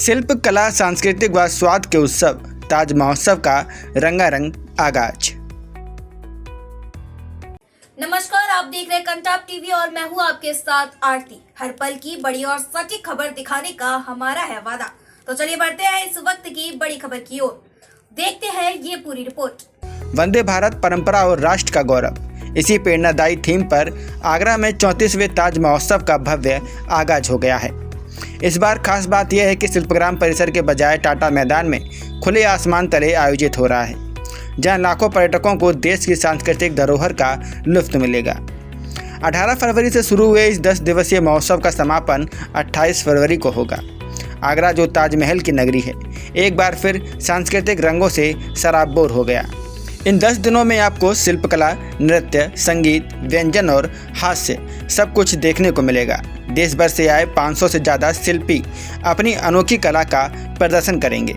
शिल्प कला, सांस्कृतिक व स्वाद के उत्सव ताज महोत्सव का रंगारंग आगाज। नमस्कार, आप देख रहे हैं कंटाप टीवी और मैं हूं आपके साथ आरती। हर पल की बड़ी और सटीक खबर दिखाने का हमारा है वादा। तो चलिए बढ़ते हैं इस वक्त की बड़ी खबर की ओर। देखते हैं ये पूरी रिपोर्ट। वंदे भारत परंपरा और राष्ट्र का गौरव, इसी प्रेरणादायी थीम पर आगरा में 34वें ताज महोत्सव का भव्य आगाज हो गया है। इस बार खास बात यह है कि शिल्पग्राम परिसर के बजाय टाटा मैदान में खुले आसमान तले आयोजित हो रहा है, जहां लाखों पर्यटकों को देश की सांस्कृतिक धरोहर का लुत्फ मिलेगा। 18 फरवरी से शुरू हुए इस 10 दिवसीय महोत्सव का समापन 28 फरवरी को होगा। आगरा, जो ताजमहल की नगरी है, एक बार फिर सांस्कृतिक रंगों से सराबोर हो गया। इन 10 दिनों में आपको शिल्पकला, नृत्य, संगीत, व्यंजन और हास्य सब कुछ देखने को मिलेगा। देश भर से आए 500 से ज़्यादा शिल्पी अपनी अनोखी कला का प्रदर्शन करेंगे।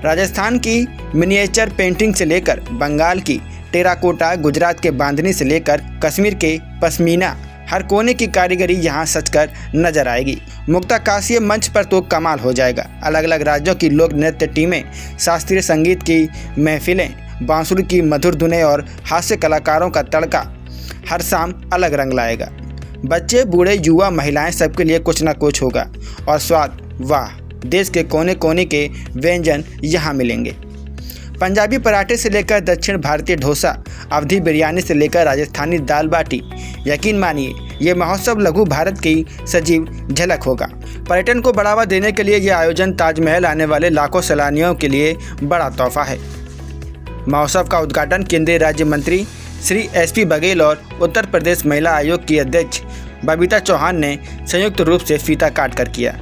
राजस्थान की मिनिएचर पेंटिंग से लेकर बंगाल की टेराकोटा, गुजरात के बांधनी से लेकर कश्मीर के पश्मीना, हर कोने की कारीगरी यहाँ सजकर नजर आएगी। मुक्ताकाशीय मंच पर तो कमाल हो जाएगा। अलग अलग राज्यों की लोक नृत्य टीमें, शास्त्रीय संगीत की महफिलें, बांसुरी की मधुर धुनें और हास्य कलाकारों का तड़का हर शाम अलग रंग लाएगा। बच्चे, बूढ़े, युवा, महिलाएं, सबके लिए कुछ न कुछ होगा। और स्वाद, वाह, देश के कोने कोने के व्यंजन यहाँ मिलेंगे। पंजाबी पराठे से लेकर दक्षिण भारतीय डोसा, अवधी बिरयानी से लेकर राजस्थानी दाल बाटी, यकीन मानिए ये महोत्सव लघु भारत की सजीव झलक होगा। पर्यटन को बढ़ावा देने के लिए यह आयोजन ताजमहल आने वाले लाखों सैलानियों के लिए बड़ा तोहफा है। महोत्सव का उद्घाटन केंद्रीय राज्य मंत्री श्री SP बघेल और उत्तर प्रदेश महिला आयोग की अध्यक्ष बबीता चौहान ने संयुक्त रूप से फीता काट कर किया।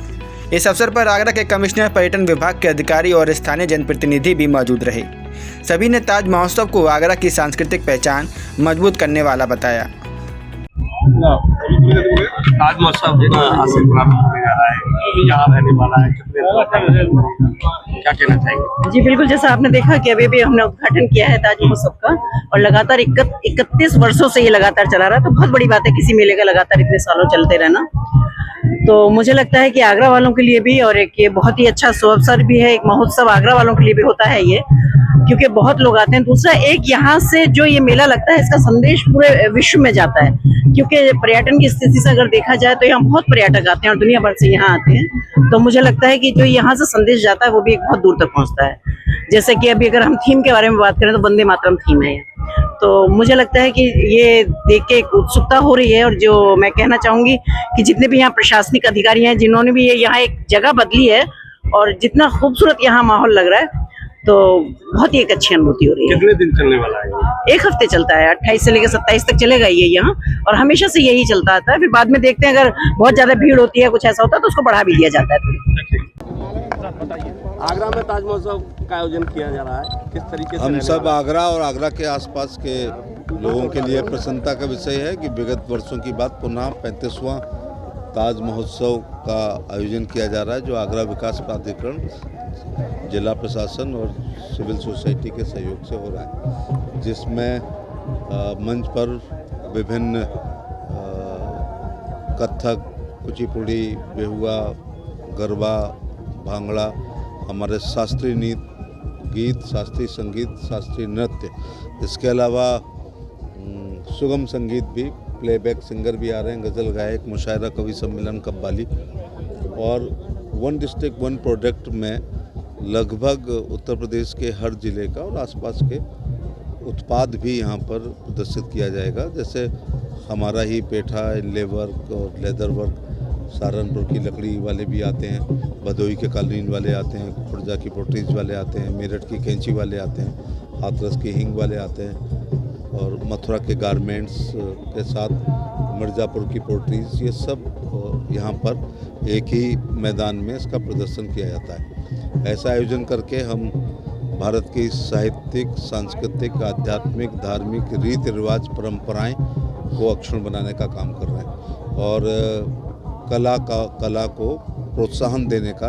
इस अवसर पर आगरा के कमिश्नर, पर्यटन विभाग के अधिकारी और स्थानीय जनप्रतिनिधि भी मौजूद रहे। सभी ने ताज महोत्सव को आगरा की सांस्कृतिक पहचान मजबूत करने वाला बताया। ताज महोत्सव आज से प्रारंभ होने जा रहा है, यहाँ रहने वाला है, क्या कहना चाहिए? जी बिल्कुल, जैसा आपने देखा कि अभी भी हमने उद्घाटन किया है ताज महोत्सव का, और लगातार 31 वर्षों से ये लगातार चला रहा है। तो बहुत बड़ी बात है किसी मेले का लगातार इतने सालों चलते रहना। तो मुझे लगता है कि आगरा वालों के लिए भी, और एक ये बहुत ही अच्छा अवसर भी है, एक महोत्सव आगरा वालों के लिए भी होता है ये, क्योंकि बहुत लोग आते हैं। दूसरा, एक यहाँ से जो ये मेला लगता है, इसका संदेश पूरे विश्व में जाता है, क्योंकि पर्यटन की स्थिति से अगर देखा जाए तो यहाँ बहुत पर्यटक आते हैं और दुनिया भर से यहाँ आते हैं। तो मुझे लगता है कि जो यहाँ से संदेश जाता है वो भी एक बहुत दूर तक पहुँचता है। जैसे कि अभी अगर हम थीम के बारे में बात करें तो वंदे मातरम थीम है, तो मुझे लगता है कि ये देख के एक उत्सुकता हो रही है। और जो मैं कहना चाहूंगी कि जितने भी यहाँ प्रशासनिक अधिकारी हैं, जिन्होंने भी ये यहाँ एक जगह बदली है और जितना खूबसूरत यहाँ माहौल लग रहा है, तो बहुत ही एक अच्छी अनुभूति हो रही है। कितने दिन चलने वाला है? एक हफ्ते चलता है, 28 से लेकर 27 तक चलेगा ये यहाँ, और हमेशा से यही चलता आता है। फिर बाद में देखते हैं, अगर बहुत ज्यादा भीड़ होती है, कुछ ऐसा होता है तो उसको बढ़ा भी दिया जाता है। आगरा में ताज महोत्सव का आयोजन किया जा रहा है, किस तरीके से? हम सब आगरा और आगरा के आसपास के लोगों के लिए प्रसन्नता का विषय है कि विगत वर्षों की बात पुनः 35वां ताज महोत्सव का आयोजन किया जा रहा है, जो आगरा विकास प्राधिकरण, जिला प्रशासन और सिविल सोसाइटी के सहयोग से हो रहा है, जिसमें मंच पर विभिन्न कथक, कुचिपुड़ी, बेहुआ, गरबा, भांगड़ा, हमारे शास्त्रीय गीत, शास्त्रीय संगीत, शास्त्रीय नृत्य, इसके अलावा सुगम संगीत भी, प्लेबैक सिंगर भी आ रहे हैं, गज़ल गायक, मुशायरा, कवि सम्मेलन, कव्वाली, और वन डिस्ट्रिक्ट वन प्रोडक्ट में लगभग उत्तर प्रदेश के हर जिले का और आसपास के उत्पाद भी यहाँ पर प्रदर्शित किया जाएगा। जैसे हमारा ही पेठा, इनले वर्क और लेदर वर्क, सहारनपुर की लकड़ी वाले भी आते हैं, भदोही के कालीन वाले आते हैं, खुर्जा की पोट्रीज वाले आते हैं, मेरठ की कैंची वाले आते हैं, हाथरस की हिंग वाले आते हैं, और मथुरा के गारमेंट्स के साथ मिर्ज़ापुर की पोट्रीज, ये सब यहाँ पर एक ही मैदान में इसका प्रदर्शन किया जाता है। ऐसा आयोजन करके हम भारत की साहित्यिक, सांस्कृतिक, आध्यात्मिक, धार्मिक रीति रिवाज, परंपराएं को अक्षुण्ण बनाने का काम कर रहे हैं, और कला को प्रोत्साहन देने का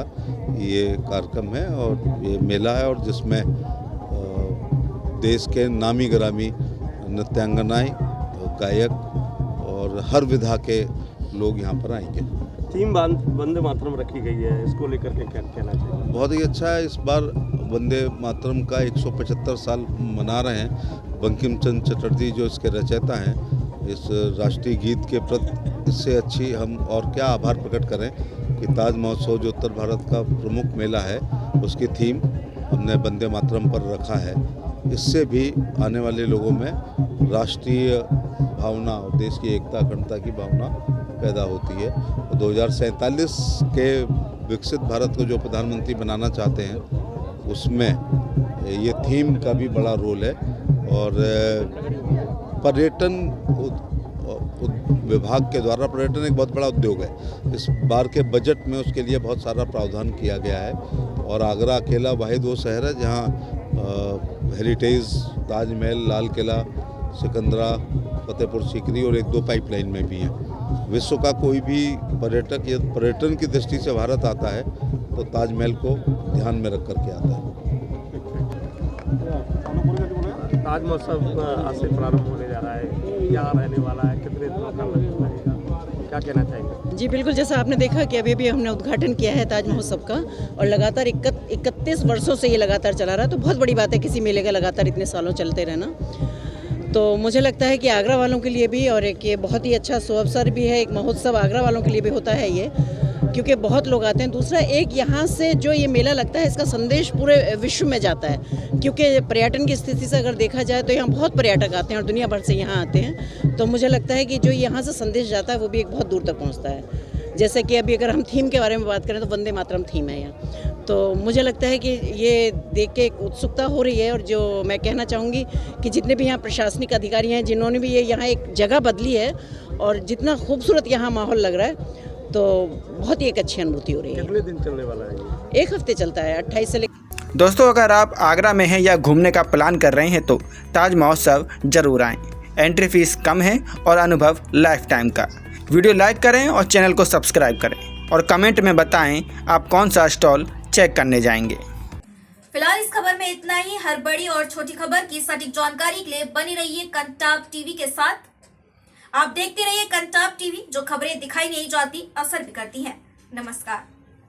ये कार्यक्रम है और ये मेला है, और जिसमें देश के नामी गिरामी नृत्यांगनाएं, गायक और हर विधा के लोग यहाँ पर आएंगे। थीम वंदे मातरम रखी गई है, इसको लेकर के क्या कहना चाहिए? बहुत ही अच्छा है। इस बार वंदे मातरम का 175 साल मना रहे हैं। बंकिम चंद्र चटर्जी जो इसके रचयिता हैं, इस राष्ट्रीय गीत के प्रति इससे अच्छी हम और क्या आभार प्रकट करें कि ताज महोत्सव जो उत्तर भारत का प्रमुख मेला है उसकी थीम हमने वंदे मातरम पर रखा है। इससे भी आने वाले लोगों में राष्ट्रीय भावना और देश की एकता अखंडता की भावना पैदा होती है। 2047 के विकसित भारत को जो प्रधानमंत्री बनाना चाहते हैं उसमें ये थीम का भी बड़ा रोल है। और पर्यटन विभाग के द्वारा, पर्यटन एक बहुत बड़ा उद्योग है, इस बार के बजट में उसके लिए बहुत सारा प्रावधान किया गया है। और आगरा अकेला वाहिद वो शहर है जहाँ हेरिटेज, ताजमहल, लाल किला, सिकंदरा, फतेहपुर सीकरी और 1-2 पाइपलाइन में भी हैं। विश्व का कोई भी पर्यटक या पर्यटन की दृष्टि से भारत आता है तो ताजमहल को ध्यान में रख कर के आता है। ताज महोत्सव आज से प्रारंभ होने जा रहा है, यहाँ रहने वाला है, कितने दिनों का लगेगा, क्या कहना चाहेंगे? जी बिल्कुल, जैसा आपने देखा कि अभी हमने उद्घाटन किया है ताज महोत्सव का, और लगातार 31 वर्षों से ये लगातार चला रहा है। तो बहुत बड़ी बात है किसी मेले का लगातार इतने सालों चलते रहना। तो मुझे लगता है कि आगरा वालों के लिए भी और एक ये बहुत ही अच्छा सुअवसर भी है। एक महोत्सव आगरा वालों के लिए भी होता है ये, क्योंकि बहुत लोग आते हैं। दूसरा, एक यहाँ से जो ये मेला लगता है इसका संदेश पूरे विश्व में जाता है, क्योंकि पर्यटन की स्थिति से अगर देखा जाए तो यहाँ बहुत पर्यटक आते हैं और दुनिया भर से यहाँ आते हैं। तो मुझे लगता है कि जो यहाँ से संदेश जाता है वो भी एक बहुत दूर तक पहुँचता है। जैसे कि अभी अगर हम थीम के बारे में बात करें तो वंदे मातरम थीम है यहाँ। तो मुझे लगता है कि ये देख के एक उत्सुकता हो रही है। और जो मैं कहना चाहूँगी कि जितने भी यहाँ प्रशासनिक अधिकारी हैं जिन्होंने भी ये यहाँ एक जगह बदली है और जितना खूबसूरत यहाँ माहौल लग रहा है, तो बहुत ही एक अच्छी अनुभूति हो रही है। कितने दिन चलने वाला है ये? 1 हफ्ते चलता है, 28 से लेकर। दोस्तों, अगर आप आगरा में हैं या घूमने का प्लान कर रहे हैं तो ताज महोत्सव जरूर आएँ। एंट्री फीस कम है और अनुभव लाइफ टाइम का। वीडियो लाइक करें और चैनल को सब्सक्राइब करें और कमेंट में बताएं आप कौन सा स्टॉल चेक करने जाएंगे। फिलहाल इस खबर में इतना ही। हर बड़ी और छोटी खबर की सटीक जानकारी के लिए बनी रहिए कंटाप टीवी के साथ। आप देखते रहिए कंटाप टीवी, जो खबरें दिखाई नहीं जाती असर भी करती हैं। नमस्कार।